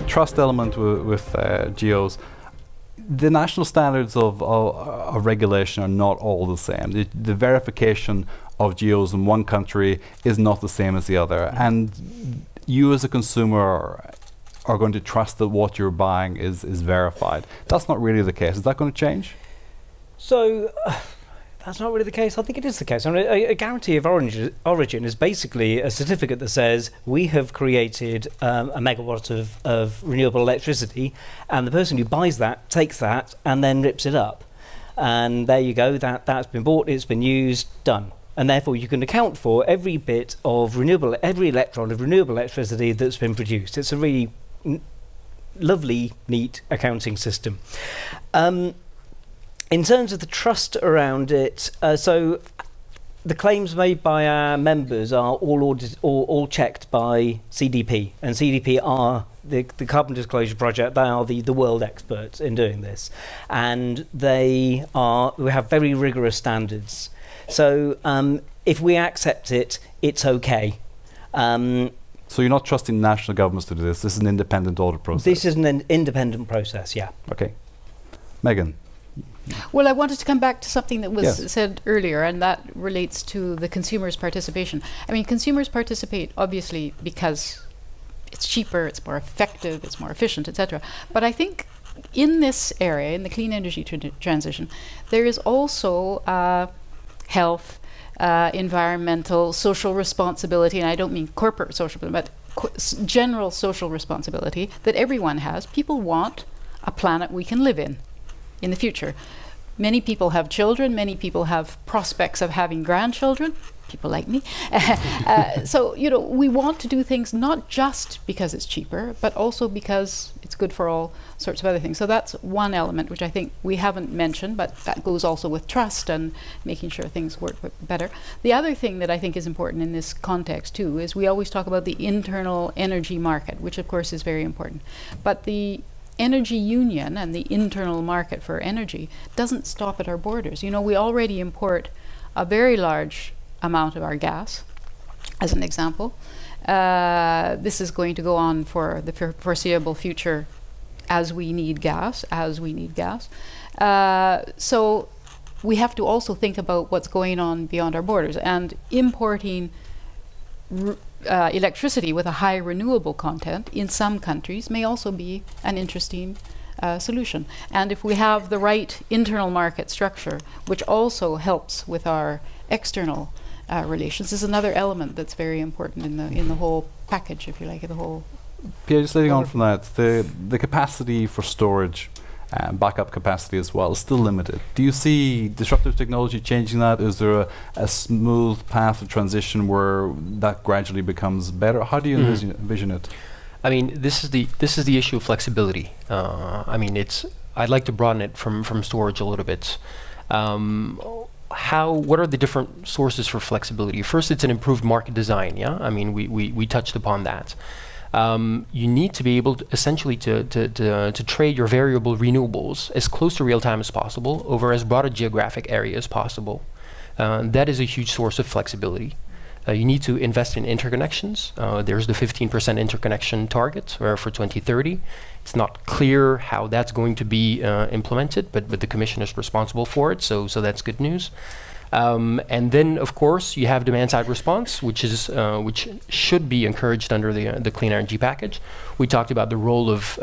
trust element with GEOs. The national standards of regulation are not all the same. The verification of GEOs in one country is not the same as the other, and you as a consumer are going to trust that what you're buying is verified. That's not really the case. Is that going to change? So that's not really the case. I think it is the case. I mean, a guarantee of origin is basically a certificate that says we have created a megawatt of renewable electricity, and the person who buys that takes that and then rips it up. And there you go, that's been bought, it's been used, done. And therefore you can account for every bit of every electron of renewable electricity that's been produced. It's a really lovely, neat accounting system. In terms of the trust around it, so the claims made by our members are all checked by CDP, and CDP are the Carbon Disclosure Project. They are the world experts in doing this, and we have very rigorous standards. So if we accept it, it's okay. So you're not trusting national governments to do this. This is an independent audit process. This is an independent process, yeah. Okay. Megan. Well, I wanted to come back to something that was said earlier, and that relates to the consumer's participation. I mean, consumers participate obviously because it's cheaper, it's more effective, it's more efficient, etc. But I think in this area, in the clean energy transition, there is also health, environmental, social responsibility, and I don't mean corporate social, but general social responsibility that everyone has. People want a planet we can live in the future. Many people have children, many people have prospects of having grandchildren, people like me. So, you know, we want to do things not just because it's cheaper, but also because it's good for all sorts of other things. So that's one element which I think we haven't mentioned, but that goes also with trust and making sure things work better. The other thing that I think is important in this context too is we always talk about the internal energy market, which of course is very important. But the energy union and the internal market for energy doesn't stop at our borders. You know, we already import a very large amount of our gas, as an example. This is going to go on for the foreseeable future as we need gas, so we have to also think about what's going on beyond our borders, and importing electricity with a high renewable content in some countries may also be an interesting solution. And if we have the right internal market structure, which also helps with our external relations, is another element that's very important in the whole package, if you like, the whole. Pierre, just leading on from that, the capacity for storage, backup capacity as well, is still limited. Do you see disruptive technology changing that? Is there a smooth path of transition where that gradually becomes better? How do you envision it? I mean, this is the issue of flexibility. I mean, I'd like to broaden it from storage a little bit. What are the different sources for flexibility? First, it's an improved market design. Yeah, I mean, we touched upon that. You need to be able to essentially to trade your variable renewables as close to real time as possible over as broad a geographic area as possible. That is a huge source of flexibility. You need to invest in interconnections. There's the 15% interconnection target for 2030. It's not clear how that's going to be implemented, but the Commission is responsible for it, so that's good news. And then, of course, you have demand-side response, which should be encouraged under the clean energy package. We talked about the role of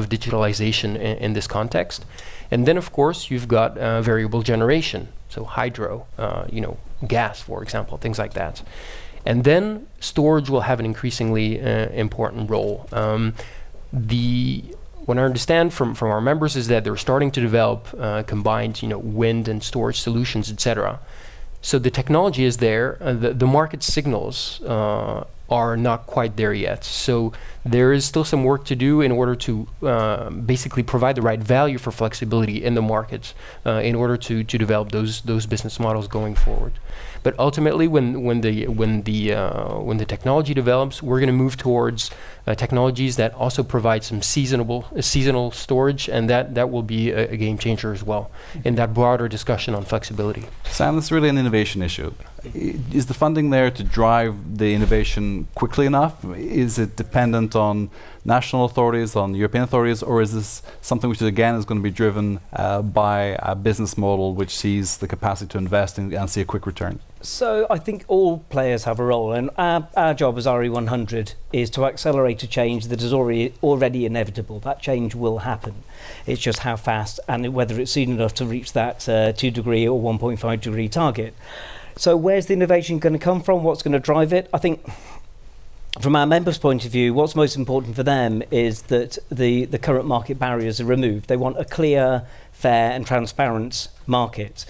digitalization in this context, and then, of course, you've got variable generation, so hydro, you know, gas, for example, things like that. And then storage will have an increasingly important role. What I understand from our members is that they're starting to develop combined, you know, wind and storage solutions, etc. So the technology is there. The market signals are not quite there yet. So there is still some work to do in order to basically provide the right value for flexibility in the market in order to develop those business models going forward. But ultimately, when the technology develops, we're going to move towards technologies that also provide some seasonal storage, and that will be a game changer as well in that broader discussion on flexibility. Sam, this is really an innovation issue. Is the funding there to drive the innovation happen quickly enough? Is it dependent on national authorities, on European authorities, or is this something which again is going to be driven by a business model which sees the capacity to invest and see a quick return? So I think all players have a role, and our job as RE100 is to accelerate a change that is already inevitable. That change will happen. It's just how fast and whether it's soon enough to reach that 2 degree or 1.5 degree target. So where's the innovation going to come from? What's going to drive it? I think from our members' point of view, what's most important for them is that the current market barriers are removed. They want a clear, fair and transparent market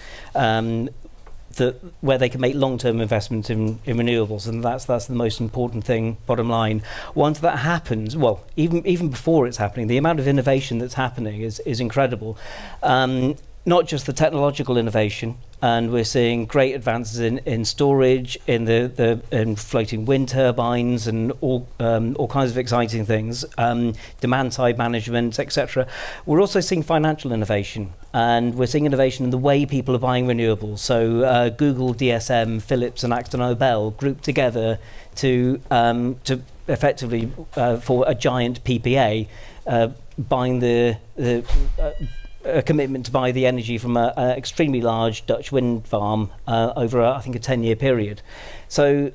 where they can make long-term investments in renewables, and that's the most important thing, bottom line. Once that happens, well, even before it's happening, the amount of innovation that's happening is incredible. Not just the technological innovation, and we're seeing great advances in storage, in floating wind turbines, and all kinds of exciting things, demand-side management, etc. We're also seeing financial innovation, and we're seeing innovation in the way people are buying renewables. So Google, DSM, Philips, and AkzoNobel grouped together to effectively for a giant PPA, buying a commitment to buy the energy from an extremely large Dutch wind farm over, I think, a 10-year period. So,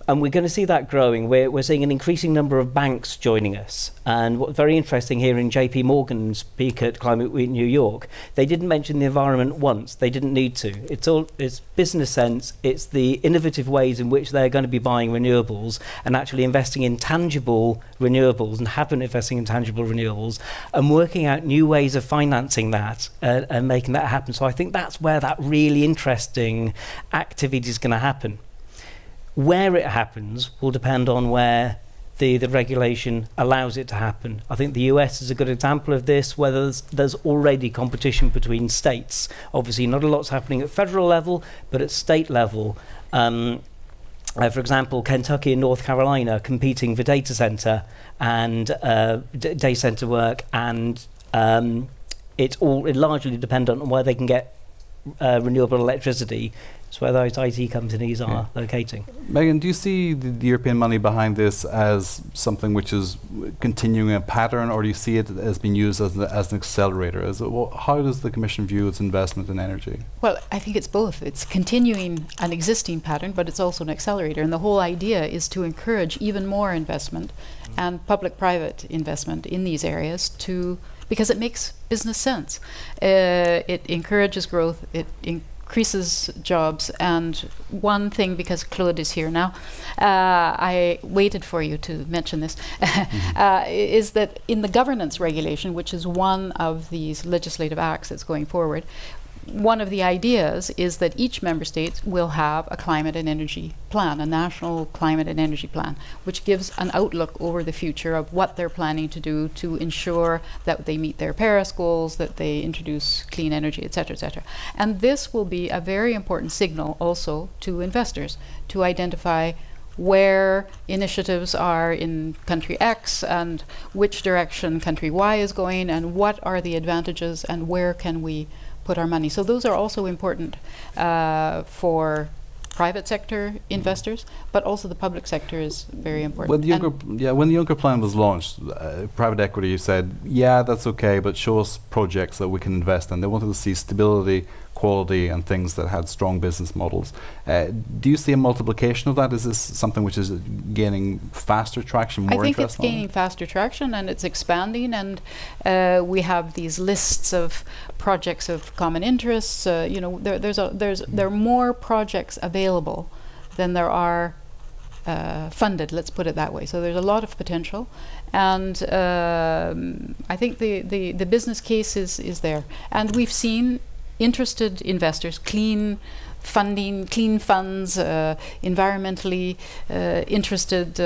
and we're going to see that growing. We're seeing an increasing number of banks joining us. And what's very interesting here in JP Morgan's speak at Climate Week New York, they didn't mention the environment once. They didn't need to. It's business sense. It's the innovative ways in which they're going to be buying renewables and actually investing in tangible renewables, and have been investing in tangible renewables, and working out new ways of financing that and making that happen. So I think that's where that really interesting activity is going to happen. Where it happens will depend on where the regulation allows it to happen. I think the US is a good example of this, where there's already competition between states. Obviously, not a lot's happening at federal level, but at state level. For example, Kentucky and North Carolina competing for data center and data center work, and it's all largely dependent on where they can get renewable electricity. It's where those IT companies are locating. Megan, do you see the European money behind this as something which is continuing a pattern, or do you see it as being used as an accelerator? How does the Commission view its investment in energy? Well, I think it's both. It's continuing an existing pattern, but it's also an accelerator. And the whole idea is to encourage even more investment and public-private investment in these areas because it makes business sense. It encourages growth. It increases jobs. And one thing, because Claude is here now, I waited for you to mention this, is that in the governance regulation, which is one of these legislative acts that's going forward, one of the ideas is that each member state will have a climate and energy plan, a national climate and energy plan, which gives an outlook over the future of what they're planning to do to ensure that they meet their Paris goals, that they introduce clean energy, etc., etc. And this will be a very important signal also to investors to identify where initiatives are in country X and which direction country Y is going, and what are the advantages and where can we put our money. So those are also important for private sector investors, but also the public sector is very important. When the Juncker plan was launched, private equity said, yeah, that's okay, but show us projects that we can invest in. They wanted to see stability, quality, and things that had strong business models. Do you see a multiplication of that? Is this something which is gaining faster traction, more interest? I think it's gaining faster traction, and it's expanding, and we have these lists of projects of common interests. You know, there are more projects available than there are funded, let's put it that way. So there's a lot of potential, and I think the business case is there. And we've seen interested investors, clean funding, clean funds, environmentally interested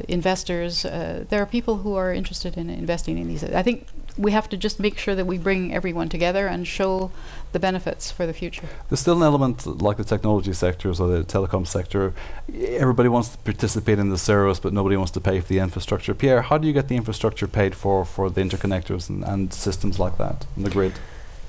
investors. There are people who are interested in investing in these. I think we have to just make sure that we bring everyone together and show the benefits for the future. There's still an element like the technology sectors or the telecom sector. Everybody wants to participate in the service, but nobody wants to pay for the infrastructure. Pierre, how do you get the infrastructure paid for the interconnectors and systems like that in the grid?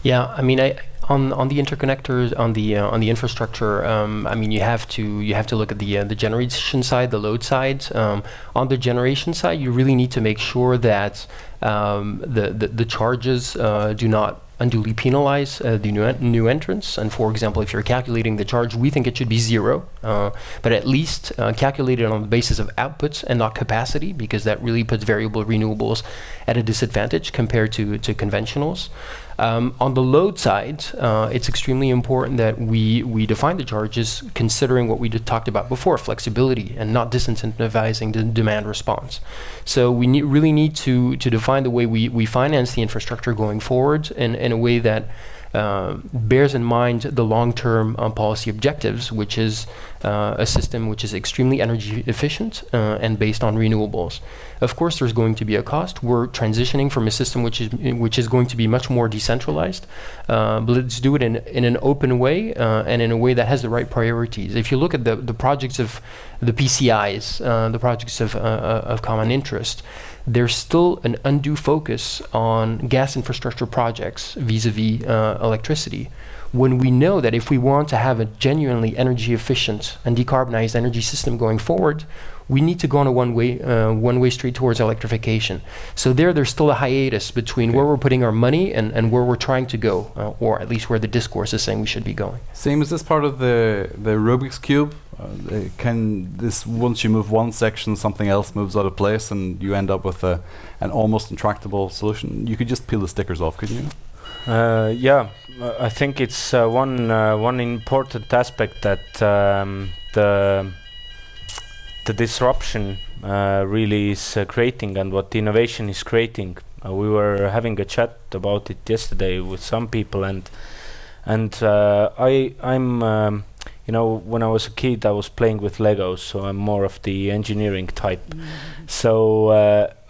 Yeah, I mean, On the interconnectors, on the infrastructure, I mean, you have to look at the generation side, the load side. On the generation side, you really need to make sure that the charges do not unduly penalize the new entrants. And for example, if you're calculating the charge, we think it should be 0, but at least calculate it on the basis of outputs and not capacity, because that really puts variable renewables at a disadvantage compared to conventionals. On the load side, it's extremely important that we define the charges considering what we talked about before, flexibility, and not disincentivizing the demand response. So we really need to define the way we finance the infrastructure going forward in a way that bears in mind the long-term policy objectives, which is a system which is extremely energy efficient and based on renewables. Of course, there's going to be a cost. We're transitioning from a system which is going to be much more decentralized, but let's do it in an open way and in a way that has the right priorities. If you look at the projects of the PCIs, the projects of common interest, there's still an undue focus on gas infrastructure projects vis-a-vis electricity, when we know that if we want to have a genuinely energy efficient and decarbonized energy system going forward, we need to go on a one-way street towards electrification. So there's still a hiatus between where we're putting our money and where we're trying to go, or at least where the discourse is saying we should be going. Same as this part of the Rubik's Cube? Can this, once you move one section, something else moves out of place and you end up with an almost intractable solution? You could just peel the stickers off, couldn't you? Yeah, I think it's one important aspect that the disruption really is creating, and what innovation is creating. We were having a chat about it yesterday with some people, and I'm you know, when I was a kid, I was playing with Legos, so I'm more of the engineering type. So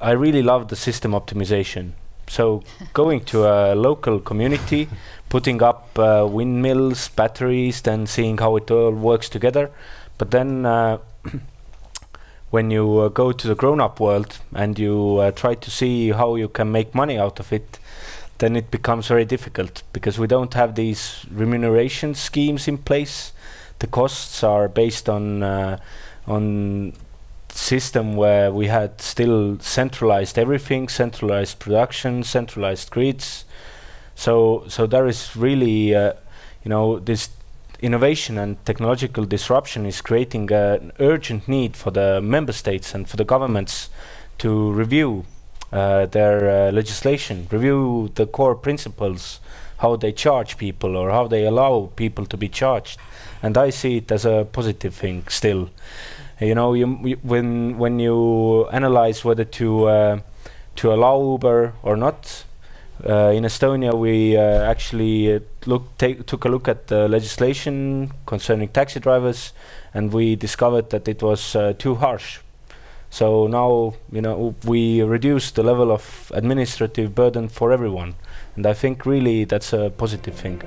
I really love the system optimization. So going to a local community, putting up windmills, batteries, then seeing how it all works together. But then when you go to the grown-up world and you try to see how you can make money out of it, then it becomes very difficult, because we don't have these remuneration schemes in place. The costs are based on system where we had still centralized everything, centralized production, centralized grids. So there is really, you know, this innovation and technological disruption is creating an urgent need for the member states and for the governments to review their legislation, review the core principles, how they charge people or how they allow people to be charged. And I see it as a positive thing still. You know, when you analyze whether to allow Uber or not, in Estonia we actually took a look at the legislation concerning taxi drivers, and we discovered that it was too harsh. So now, you know, we reduced the level of administrative burden for everyone, and I think really that's a positive thing.